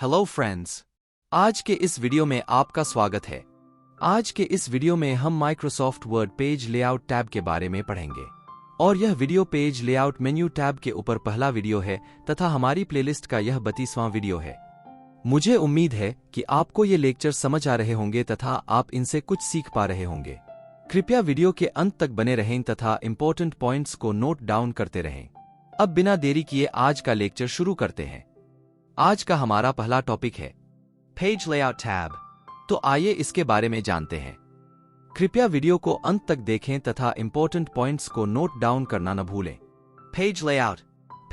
Hello friends, आज के इस वीडियो में आपका स्वागत है। आज के इस वीडियो में हम Microsoft word page layout tab के बारे में पढ़ेंगे और यह video page layout menu tab के ऊपर पहला वीडियो है तथा हमारी प्लेलिस्ट का यह 32वां वीडियो है। मुझे उम्मीद है कि आपको ये लेक्चर समझ आ रहे होंगे तथा आप इनसे कुछ सीख पा रहे होंगे। कृपया वीडियो के अंत तक बने रहें तथा इंपॉर्टेंट पॉइंट्स को नोट डाउन करते रहें। अब बिना देरी किए आज का लेक्चर शुरू करते हैं। आज का हमारा पहला टॉपिक है पेज लेआउट टैब। तो आइए इसके बारे में जानते हैं। कृपया वीडियो को अंत तक देखें तथा इंपॉर्टेंट पॉइंट्स को नोट डाउन करना न भूलें। Page layout.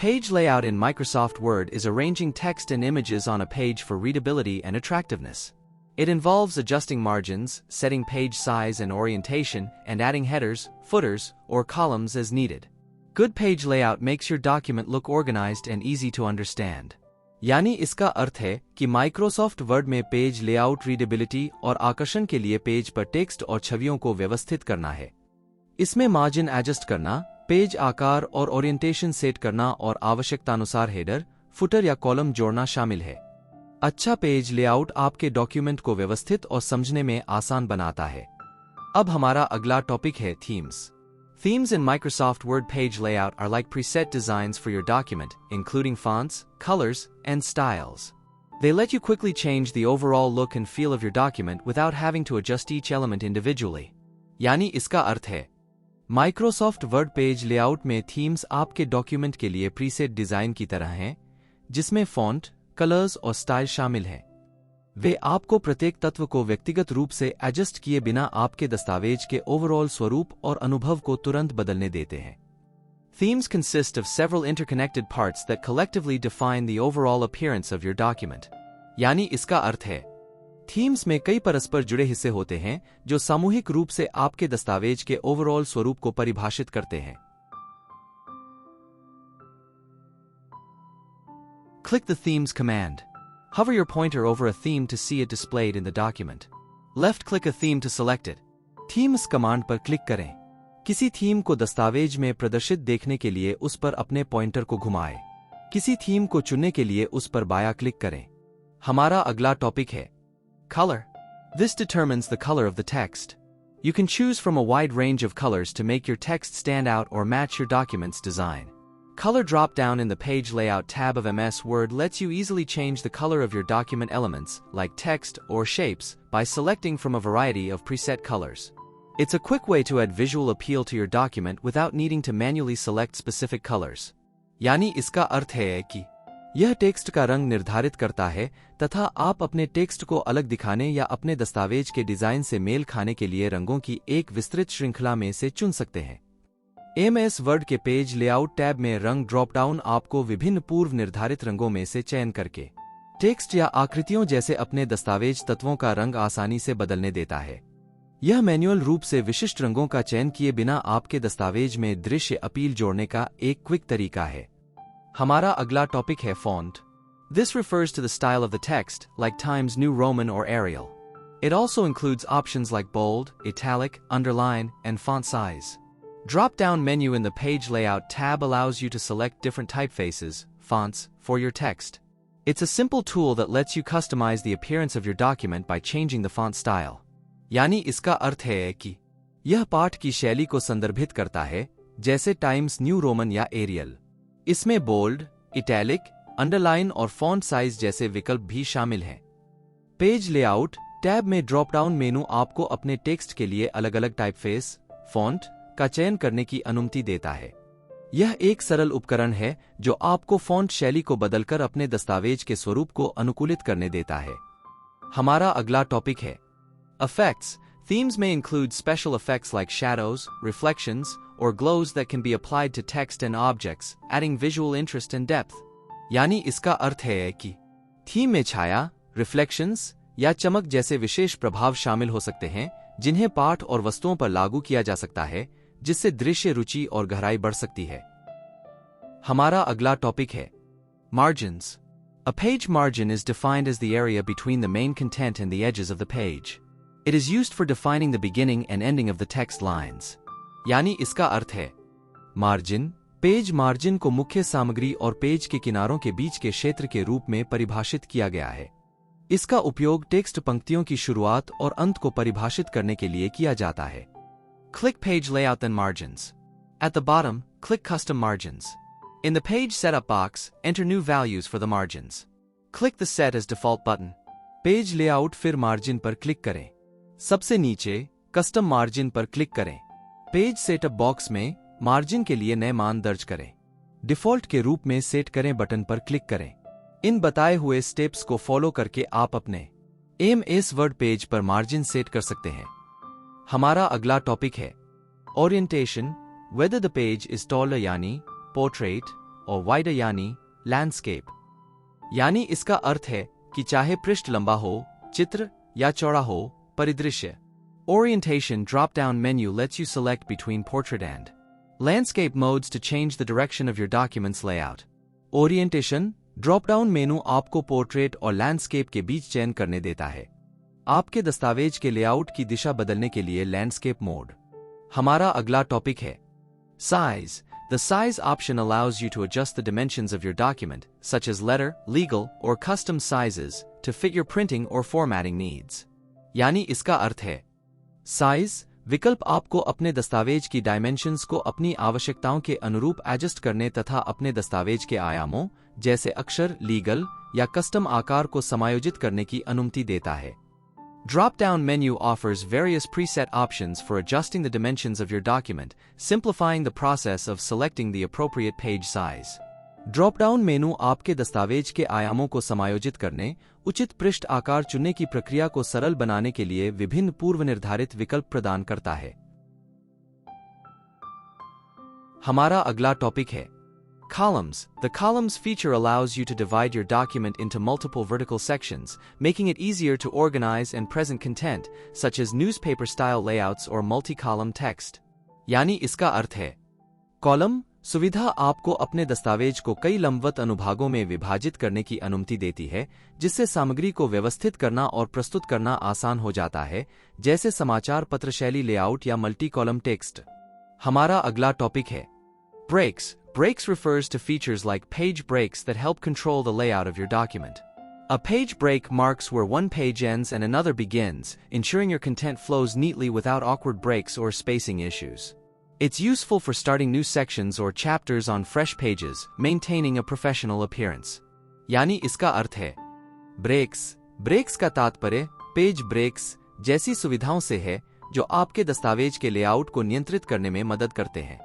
Page layout in Microsoft Word is arranging text and images on a page for readability and attractiveness. It involves adjusting margins, setting page size and orientation, and adding headers, footers, or columns as needed. Good page layout makes your document look organized and easy to understand. यानी इसका अर्थ है कि Microsoft Word में page layout readability और आकर्षण के लिए page पर टेक्स्ट और छवियों को व्यवस्थित करना है। इसमें मार्जिन एडजस्ट करना, पेज आकार और ओरिएंटेशन सेट करना और आवश्यकतानुसार हेडर, फुटर या कॉलम जोड़ना शामिल है। अच्छा पेज लेआउट आपके डॉक्यूमेंट को व्यवस्थित और समझने में आसान बनाता है। अब हमारा अगला टॉपिक है themes. Themes in Microsoft Word page layout are like preset designs for your document, including fonts, colors, and styles. They let you quickly change the overall look and feel of your document without having to adjust each element individually. यानी इसका अर्थ है Microsoft Word page layout में themes आपके document के लिए preset design की तरह हैं, जिसमें फॉन्ट, कलर्स और स्टाइल शामिल हैं। वे आपको प्रत्येक तत्व को व्यक्तिगत रूप से एडजस्ट किए बिना आपके दस्तावेज के ओवरऑल स्वरूप और अनुभव को तुरंत बदलने देते हैं। Themes consist of several interconnected parts that collectively define the overall appearance of your document. यानी इसका अर्थ है थीम्स में कई परस्पर जुड़े हिस्से होते हैं जो सामूहिक रूप से आपके दस्तावेज के ओवरऑल स्वरूप को परिभाषित करते हैं। Click the Themes command. Hover your pointer over a theme to see it displayed in the document. Left-click a theme to select it. Themes command पर क्लिक करें। किसी थीम को दस्तावेज में प्रदर्शित देखने के लिए उस पर अपने पॉइंटर को घुमाएं। किसी थीम को चुनने के लिए उस पर बायां क्लिक करें। हमारा अगला टॉपिक है Color. This determines the color of the text. You can choose from a wide range of colors to make your text stand out or match your document's design. Color drop-down in the Page Layout tab of MS Word lets you easily change the color of your document elements, like text or shapes, by selecting from a variety of preset colors. It's a quick way to add visual appeal to your document without needing to manually select specific colors. यानी इसका अर्थ है कि यह text का रंग निर्धारित करता है तथा आप अपने टेक्स्ट को अलग दिखाने या अपने दस्तावेज के डिजाइन से मेल खाने के लिए रंगों की एक विस्तृत श्रृंखला में से चुन सकते हैं। MS वर्ड के पेज लेआउट टैब में रंग ड्रॉप डाउन आपको विभिन्न पूर्व निर्धारित रंगों में से चयन करके टेक्स्ट या आकृतियों जैसे अपने दस्तावेज तत्वों का रंग आसानी से बदलने देता है। यह मैन्युअल रूप से विशिष्ट रंगों का चयन किए बिना आपके दस्तावेज में दृश्य अपील जोड़ने का एक क्विक तरीका है। हमारा अगला टॉपिक है font. This refers to the style of the text, like Times New Roman or Arial. It also includes options like bold, italic, underline, and font size. Drop-down menu in the Page Layout tab allows you to select different typefaces, fonts, for your text. It's a simple tool that lets you customize the appearance of your document by changing the font style. यानी इसका अर्थ है कि यह पाठ की शैली को संदर्भित करता है, जैसे टाइम्स न्यू रोमन या एरियल। इसमें बोल्ड, इटैलिक, अंडरलाइन और फॉन्ट साइज जैसे विकल्प भी शामिल हैं। पेज लेआउट टैब में ड्रॉप डाउन मेनू आपको अपने टेक्स्ट के लिए अलग-अलग टाइपफेस, फॉन्ट का चयन करने की अनुमति देता है। यह एक सरल उपकरण है जो आपको फॉन्ट शैली को बदलकर अपने दस्तावेज के स्वरूप को अनुकूलित करने देता है। हमारा अगला टॉपिक है Effects. Themes may include special effects like shadows, reflections, or glows that can be applied to text and objects, adding visual interest and depth. यानी इसका अर्थ है कि थीम में छाया, रिफ्लेक्शंस या चमक जैसे विशेष प्रभाव शामिल हो सकते हैं जिन्हें पाठ और वस्तुओं पर लागू किया जा सकता है, जिससे दृश्य रुचि और गहराई बढ़ सकती है। हमारा अगला टॉपिक है Margins. A page margin is defined as the area between the main content and the edges of the page. It is used for defining the beginning and ending of the text lines. यानी इसका अर्थ है margin page margin को मुख्य सामग्री और page के किनारों के बीच के क्षेत्र के रूप में परिभाषित किया गया है। इसका उपयोग टेक्स्ट पंक्तियों की शुरुआत और अंत को परिभाषित करने के लिए किया जाता है। Click Page Layout then Margins. At the bottom, click Custom Margins. In the Page Setup box, enter new values for the margins. Click the Set as Default button. Page layout फिर मार्जिन पर click करें। सबसे नीचे custom margin पर click करें। Page setup box में margin के लिए नए मान दर्ज करें। डिफॉल्ट के रूप में सेट करें बटन पर क्लिक करें। इन बताए हुए स्टेप्स को फॉलो करके आप अपने एमएस वर्ड पेज पर मार्जिन सेट कर सकते हैं। हमारा अगला टॉपिक है orientation, whether the page is taller यानी पोर्ट्रेट और वाइडर यानी लैंडस्केप। यानी इसका अर्थ है कि चाहे पृष्ठ लंबा हो, चित्र या चौड़ा हो, परिदृश्य। Orientation drop-down menu lets you select between portrait and landscape modes to change the direction of your document's layout. Orientation drop-down मेनू आपको पोर्ट्रेट और लैंडस्केप के बीच चयन करने देता है। आपके दस्तावेज के लेआउट की दिशा बदलने के लिए लैंडस्केप मोड। हमारा अगला टॉपिक है size. The size option allows you to adjust the dimensions of your document, such as letter, legal, or custom sizes, to fit your printing or formatting needs. यानी इसका अर्थ है साइज विकल्प आपको अपने दस्तावेज की डायमेंशंस को अपनी आवश्यकताओं के अनुरूप एडजस्ट करने तथा अपने दस्तावेज के आयामों जैसे अक्षर, लीगल या कस्टम आकार को समायोजित करने की अनुमति देता है। Drop-down menu offers various preset options for adjusting the dimensions of your document, simplifying the process of selecting the appropriate page size. Drop-down मेनू आपके दस्तावेज के आयामों को समायोजित करने, उचित पृष्ठ आकार चुनने की प्रक्रिया को सरल बनाने के लिए विभिन्न पूर्व निर्धारित विकल्प प्रदान करता है। हमारा अगला टॉपिक है Columns. The columns feature allows you to divide your document into multiple vertical sections, making it easier to organize and present content, such as newspaper-style layouts or multi-column text. यानी इसका अर्थ है कॉलम सुविधा आपको अपने दस्तावेज को कई लंबवत अनुभागों में विभाजित करने की अनुमति देती है, जिससे सामग्री को व्यवस्थित करना और प्रस्तुत करना आसान हो जाता है, जैसे समाचार पत्र शैली लेआउट या मल्टी कॉलम टेक्स्ट। हमारा अगला टॉपिक है Breaks. Breaks refers to features like page breaks that help control the layout of your document. A page break marks where one page ends and another begins, ensuring your content flows neatly without awkward breaks or spacing issues. It's useful for starting new sections or chapters on fresh pages, maintaining a professional appearance. यानी इसका अर्थ है breaks का तात्पर्य page breaks जैसी सुविधाओं से है जो आपके दस्तावेज के लेआउट को नियंत्रित करने में मदद करते हैं।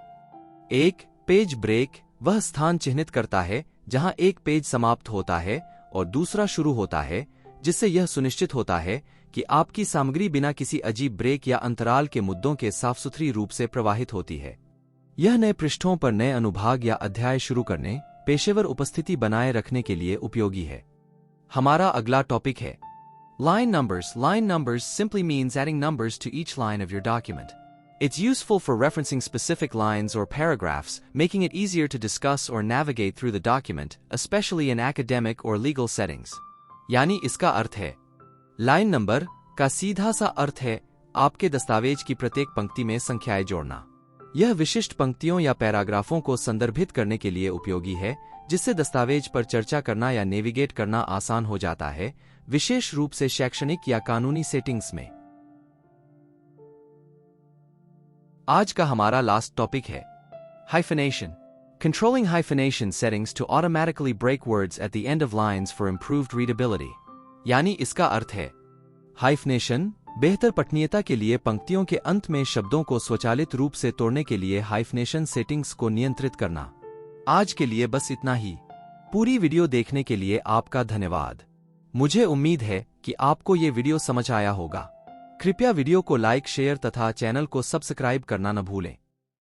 एक पेज ब्रेक वह स्थान चिह्नित करता है जहां एक पेज समाप्त होता है और दूसरा शुरू होता है, जिससे यह सुनिश्चित होता है कि आपकी सामग्री बिना किसी अजीब ब्रेक या अंतराल के मुद्दों के साफ-सुथरी रूप से प्रवाहित होती है। यह नए पृष्ठों पर नए अनुभाग या अध्याय शुरू करने, पेशेवर उपस्थिति बनाए रखने के लिए उपयोगी है। हमारा अगला टॉपिक है Line numbers. Line numbers simply means adding numbers to each line of your document. It's useful for referencing specific lines or paragraphs, making it easier to discuss or navigate through the document, especially in academic or legal settings. यानी इसका अर्थ है line number का सीधा सा अर्थ है आपके दस्तावेज की प्रत्येक पंक्ति में संख्याएं जोड़ना। यह विशिष्ट पंक्तियों या पैराग्राफों को संदर्भित करने के लिए उपयोगी है, जिससे दस्तावेज पर चर्चा करना या नेविगेट करना आसान हो जाता है, विशेष रूप से शैक्षणिक या कानूनी सेटिंग्स में। आज का हमारा लास्ट टॉपिक है hyphenation. Controlling hyphenation settings to automatically break words at the end of lines for improved readability. यानी इसका अर्थ है hyphenation बेहतर पठनीयता के लिए पंक्तियों के अंत में शब्दों को स्वचालित रूप से तोड़ने के लिए hyphenation सेटिंग्स को नियंत्रित करना। आज के लिए बस इतना ही। पूरी वीडियो देखने के लिए आपका धन्यवाद। मुझे उम्मीद है कि आपको ये वीडियो समझ आया होगा। कृपया वीडियो को लाइक, शेयर तथा चैनल को सब्सक्राइब करना न भूलें।